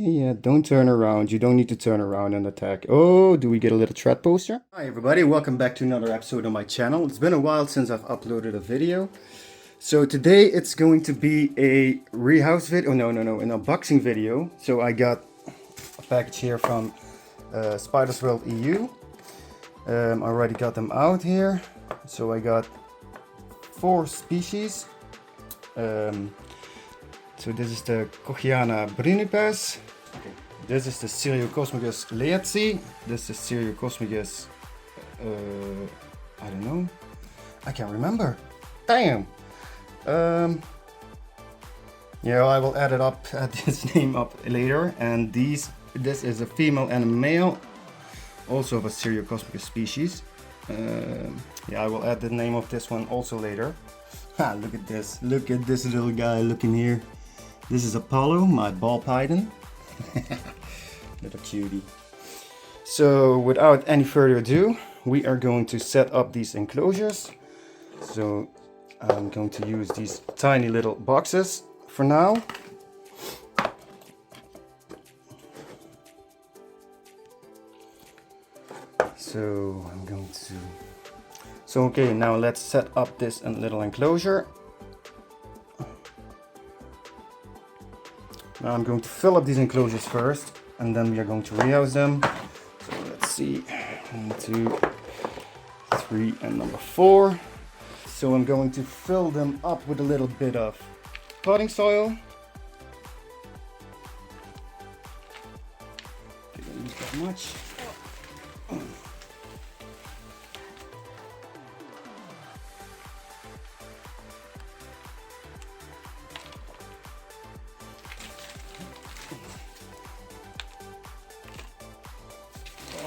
Yeah, don't turn around. You don't need to turn around and attack. Oh, do we get a little threat poster? Hi everybody, welcome back to another episode of my channel. It's been a while since I've uploaded a video. So today it's going to be a rehouse video. Oh no, an unboxing video. So I got a package here from Spiders World EU. I already got them out here. So I got 4 species. So this is the Kochiana brunnipes. Okay. This is the Cyriocosmus leetzi. This is Cyriocosmus, I don't know. I can't remember. Damn. Yeah, I will add this name up later. And this is a female and a male, also of a Cyriocosmus species. Yeah, I will add the name of this one also later. Ha, look at this. Look at this little guy looking here. This is Apollo, my ball python. Little cutie. So without any further ado, we are going to set up these enclosures. So I'm going to use these tiny little boxes for now. So I'm going to... So okay, now let's set up this little enclosure. Now I'm going to fill up these enclosures first, and then we are going to rehouse them. So let's see, 1, 2, 3, and number 4. So I'm going to fill them up with a little bit of potting soil. Okay, don't use that much.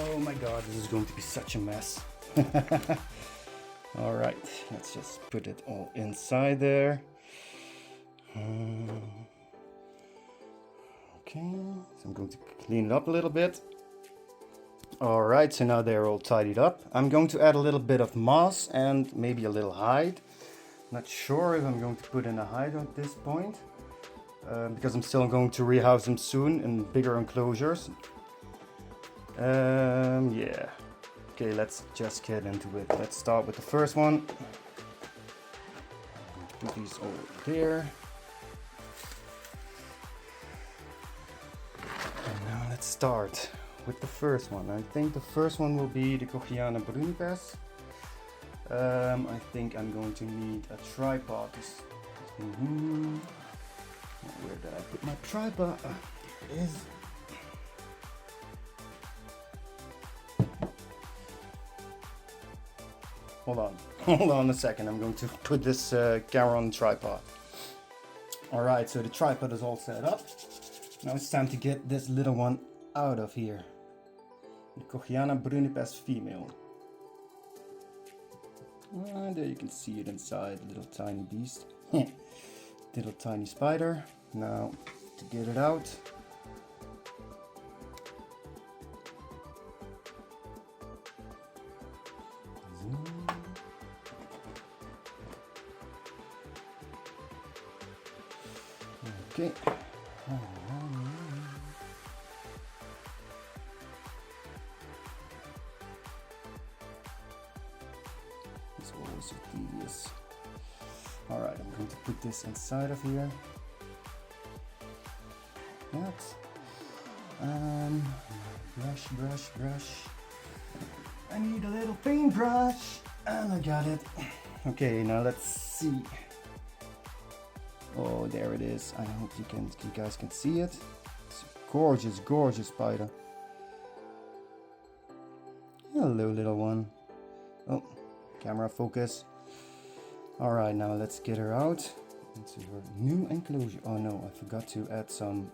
Oh my god, this is going to be such a mess. Alright, let's just put it all inside there. Okay, so I'm going to clean it up a little bit. Alright, so now they're all tidied up. I'm going to add a little bit of moss and maybe a little hide. Not sure if I'm going to put in a hide at this point. Because I'm still going to rehouse them soon in bigger enclosures. Yeah. Okay, let's just get into it. Let's start with the first one. Put these over there. And now let's start with the first one. I think the first one will be the Kochiana brunnipes. I think I'm going to need a tripod. Where did I put my tripod? There it is. Hold on a second. I'm going to put this camera on the tripod. Alright, so the tripod is all set up. Now it's time to get this little one out of here. The Kochiana brunnipes female. There you can see it inside, little tiny beast. Little tiny spider. Now to get it out. Okay. It's always so tedious. Alright, I'm going to put this inside of here. Yes. Brush. I need a little paintbrush. And I got it. Okay, now let's see. Oh, there it is. I hope you guys can see it. It's a gorgeous spider. Hello, little one. Oh, camera focus. Alright, now let's get her out into her new enclosure. Oh no, I forgot to add some.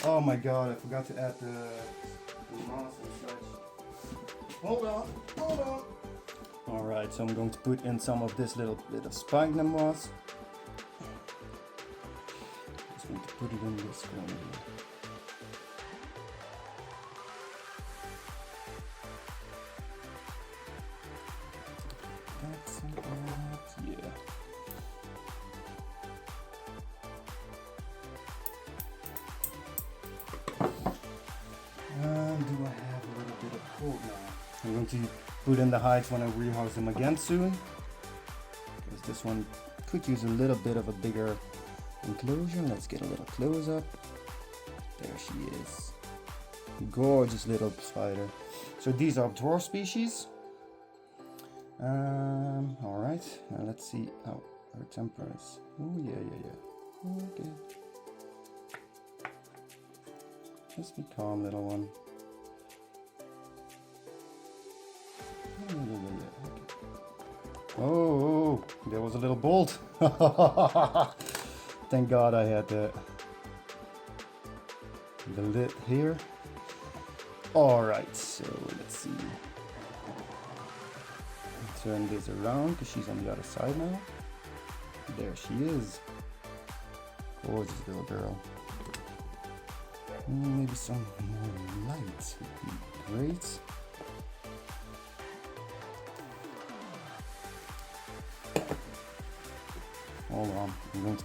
Oh my god, I forgot to add the moss and such. Hold on. Alright, so I'm going to put in some of this little bit of sphagnum moss. Just going to put it in this corner here. That's that, yeah. going to put in the hides when I rehouse them again soon, because this one could use a little bit of a bigger enclosure. Let's get a little close up. There she is. Gorgeous little spider. So these are dwarf species. All right, now let's see how her temper is. Oh yeah. Okay. Just be calm, little one. Oh, there was a little bolt. Thank God I had the lid here. All right, so let's see. Turn this around because she's on the other side now. There she is. Gorgeous little girl. Maybe some more lights would be great. Hold on, I'm going to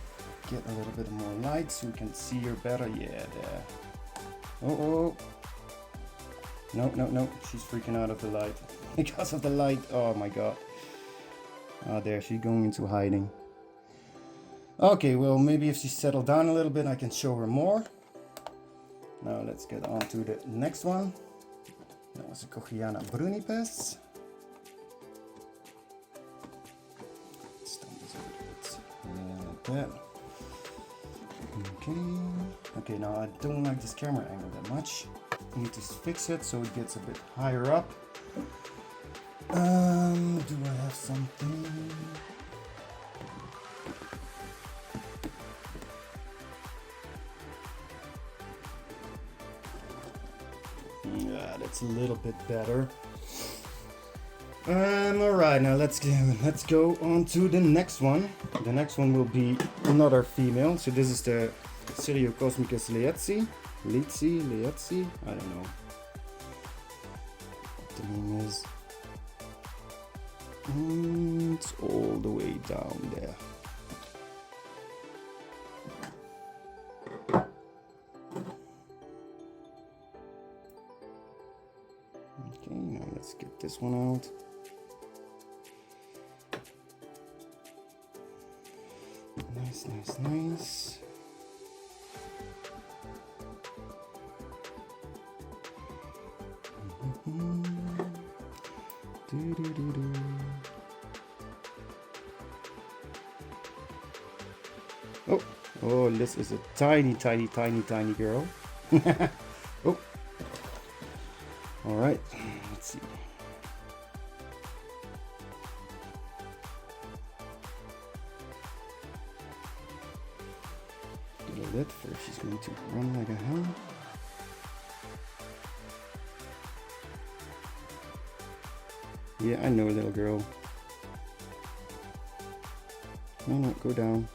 get a little bit more light so we can see her better. Yeah, there. Oh. No, she's freaking out of the light. Because of the light, oh my god. There, she's going into hiding. Okay, well, maybe if she settled down a little bit, I can show her more. Now let's get on to the next one. That was a Kochiana brunnipes. Stomp this a little bit. Like that. Okay, now I don't like this camera angle that much. I need to fix it so it gets a bit higher up. Do I have something? Yeah, that's a little bit better. Alright, now let's go on to the next one. The next one will be another female. So this is the Cyriocosmus leetzi. Leetzi, I don't know what the name is. It's all the way down there. Okay, now let's get this one out. Nice. Oh, this is a tiny girl. Oh, all right. Let's see. Get a lid first. She's going to run like a hell. Yeah, I know, little girl. No, go down.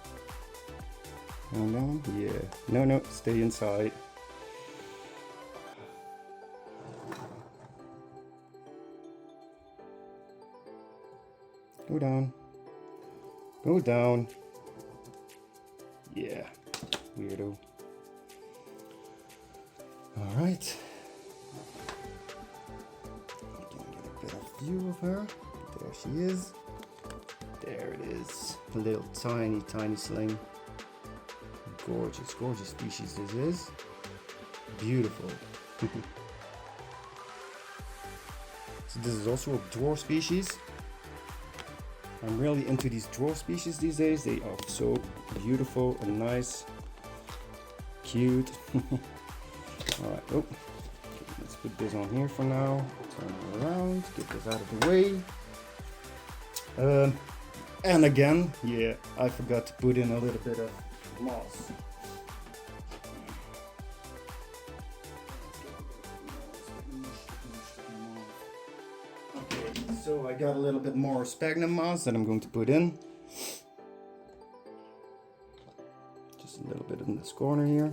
Down. Yeah. No, stay inside. Go down. Yeah. Weirdo. All right. Get a view of her. There she is. There it is. A little tiny sling. Gorgeous species this is. Beautiful. So this is also a dwarf species. I'm really into these dwarf species these days. They are so beautiful and nice. Cute. Alright, oh. Let's put this on here for now. Turn it around, get this out of the way. And again, yeah, I forgot to put in a little bit of moss. Okay, so I got a little bit more sphagnum moss that I'm going to put in. Just a little bit in this corner here.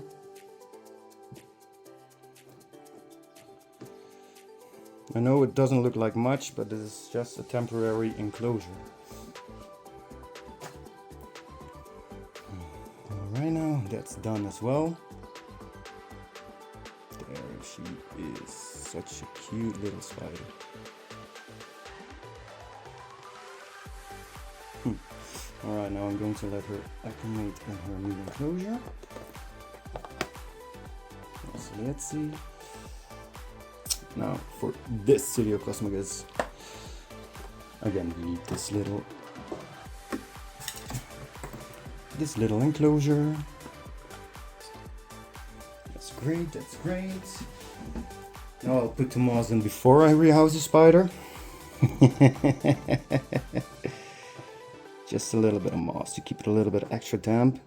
I know it doesn't look like much, but this is just a temporary enclosure. Alright, now that's done as well. There she is, such a cute little spider. Alright, now I'm going to let her acclimate in her new enclosure. So let's see. Now for this Cyriocosmus, again we need this little enclosure. That's great, that's great. Now I'll put the moss in before I rehouse the spider. Just a little bit of moss to keep it a little bit extra damp.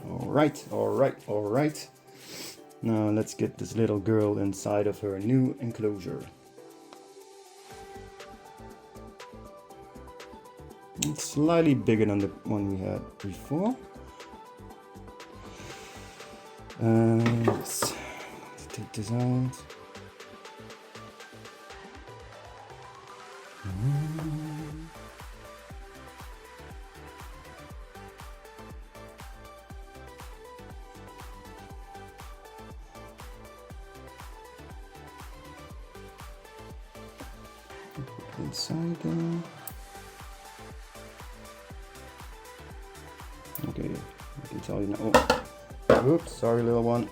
Alright, alright, alright. Now let's get this little girl inside of her new enclosure. It's slightly bigger than the one we had before. Let's take this out. Inside there. Okay, I can tell you now. Oh, oops, sorry, little one.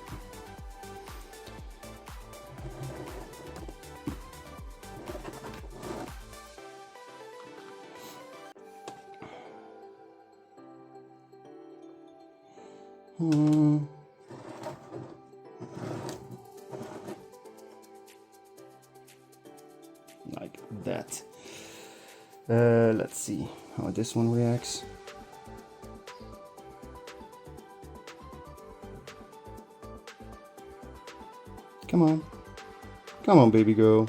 Like that. Let's see how this one reacts. Come on. Come on, baby girl.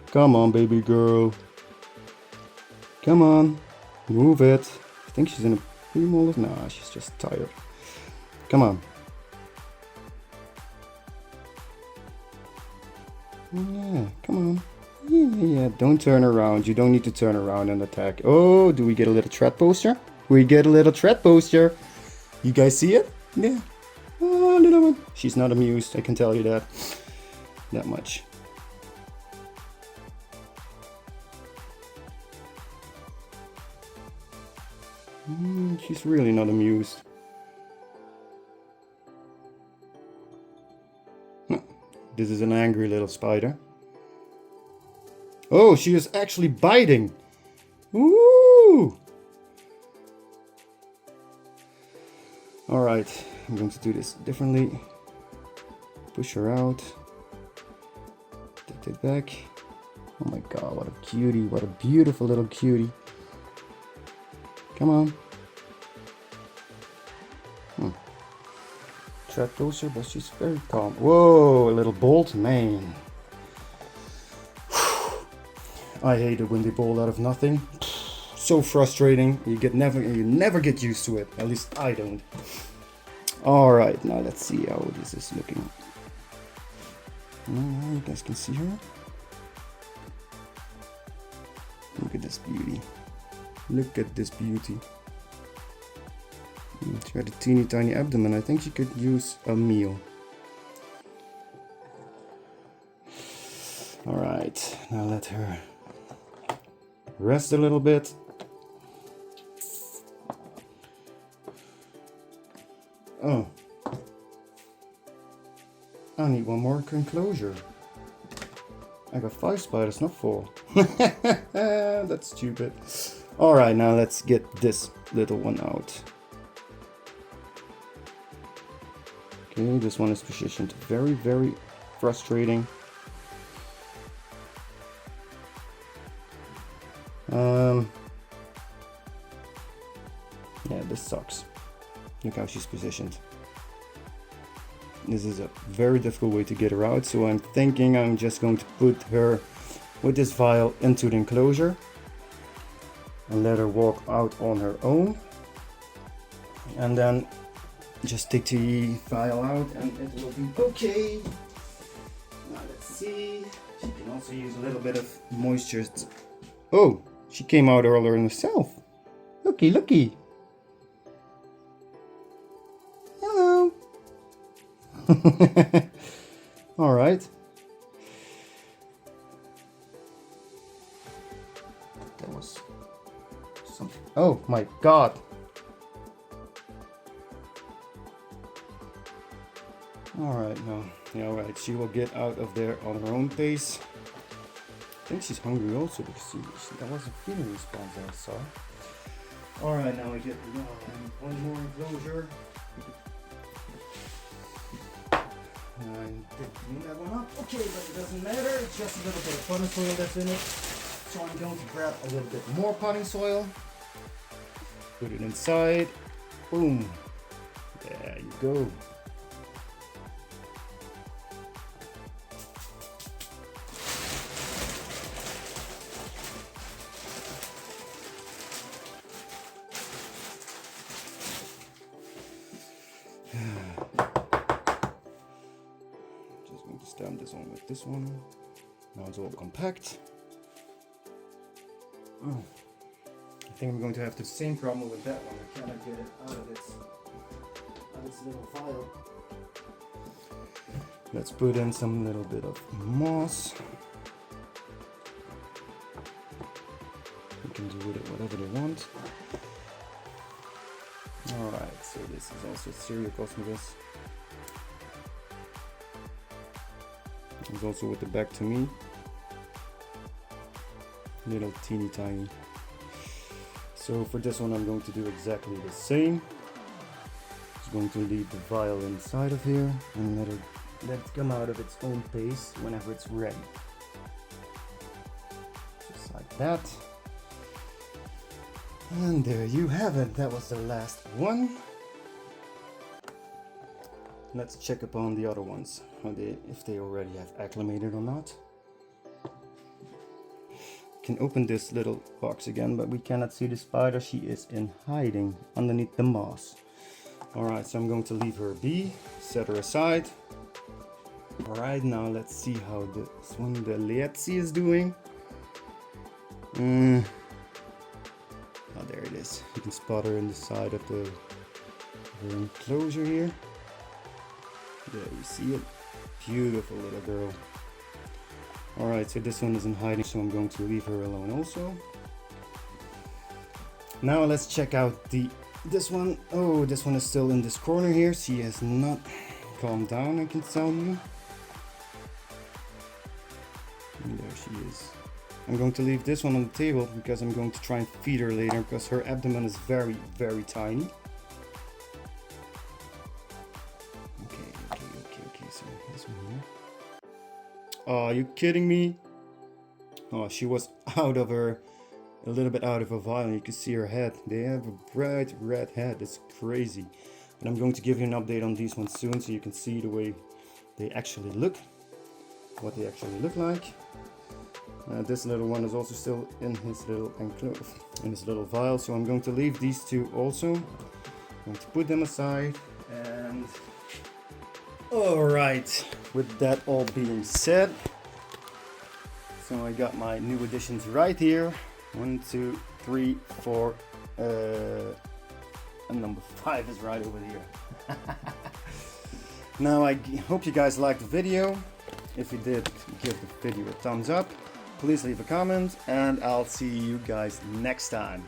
Come on, baby girl. Come on. Move it. I think she's in a pre-molars. Nah, she's just tired. Come on. Yeah, come on. Yeah, don't turn around. You don't need to turn around and attack. Oh, do we get a little threat poster? We get a little threat poster. You guys see it? Yeah. Oh, little one. She's not amused, I can tell you that. That much. She's really not amused. This is an angry little spider. Oh, she is actually biting. Woo! Alright, I'm going to do this differently. Push her out. Take it back. Oh my god, what a cutie. What a beautiful little cutie. Come on. Trap closer, but she's very calm. Whoa, a little bolt, man. I hate it when they bolt out of nothing. So frustrating. You never get used to it. At least I don't. All right, now let's see how this is looking. You guys can see her. Look at this beauty. Look at this beauty. She got a teeny tiny abdomen. I think she could use a meal. All right, now let her rest a little bit. Oh, I need one more enclosure. I got 5 spiders, not 4. That's stupid. All right, now let's get this little one out. Okay, this one is positioned very, very frustrating. Yeah, this sucks. Look how she's positioned. This is a very difficult way to get her out, so I'm thinking I'm just going to put her with this vial into the enclosure and let her walk out on her own, and then just take the vial out and it will be okay. Now let's see. She can also use a little bit of moisture. Oh, she came out earlier herself. Looky, looky. Hello. All right. something. Oh my god! Alright, no. Yeah, alright, she will get out of there on her own pace. I think she's hungry also because that was a feeding response that I saw. Alright, now we get one more enclosure. I didn't clean that one up. Okay, but it doesn't matter. It's just a little bit of potting soil that's in it. So I'm going to grab a little bit more potting soil. Put it inside. Boom. There you go. Just going to stamp this on with this one. Now it's all compact. Oh. I think I'm going to have the same problem with that one. I cannot get it out of its little vial. Let's put in some little bit of moss. You can do with it whatever they want. Alright, so this is also Cyriocosmus. It's also with the back to me. Little teeny tiny. So for this one I'm going to do exactly the same. Just going to leave the vial inside of here and let it come out of its own pace whenever it's ready. Just like that. And there you have it. That was the last one. Let's check upon the other ones, if they already have acclimated or not. Can open this little box again, but we cannot see the spider. She is in hiding underneath the moss. Alright, so I'm going to leave her be, set her aside. Alright, now let's see how this one, the leetzi, is doing. Oh, there it is. You can spot her in the side of the enclosure here. There, you see it. Beautiful little girl. Alright, so this one is in hiding, so I'm going to leave her alone also. Now let's check out this one. Oh, this one is still in this corner here. She has not calmed down, I can tell you. And there she is. I'm going to leave this one on the table because I'm going to try and feed her later because her abdomen is very, very tiny. Okay, so this one here. Oh, are you kidding me? Oh, she was a little bit out of her vial. You can see her head. They have a bright red head. It's crazy. And I'm going to give you an update on these ones soon so you can see the way they actually look. What they actually look like. This little one is also still in his little vial, so I'm going to leave these two also. I'm going to put them aside. And alright, with that all being said, so I got my new additions right here. 1, 2, 3, 4, and number 5 is right over here. Now I hope you guys liked the video. If you did, give the video a thumbs up. Please leave a comment and I'll see you guys next time.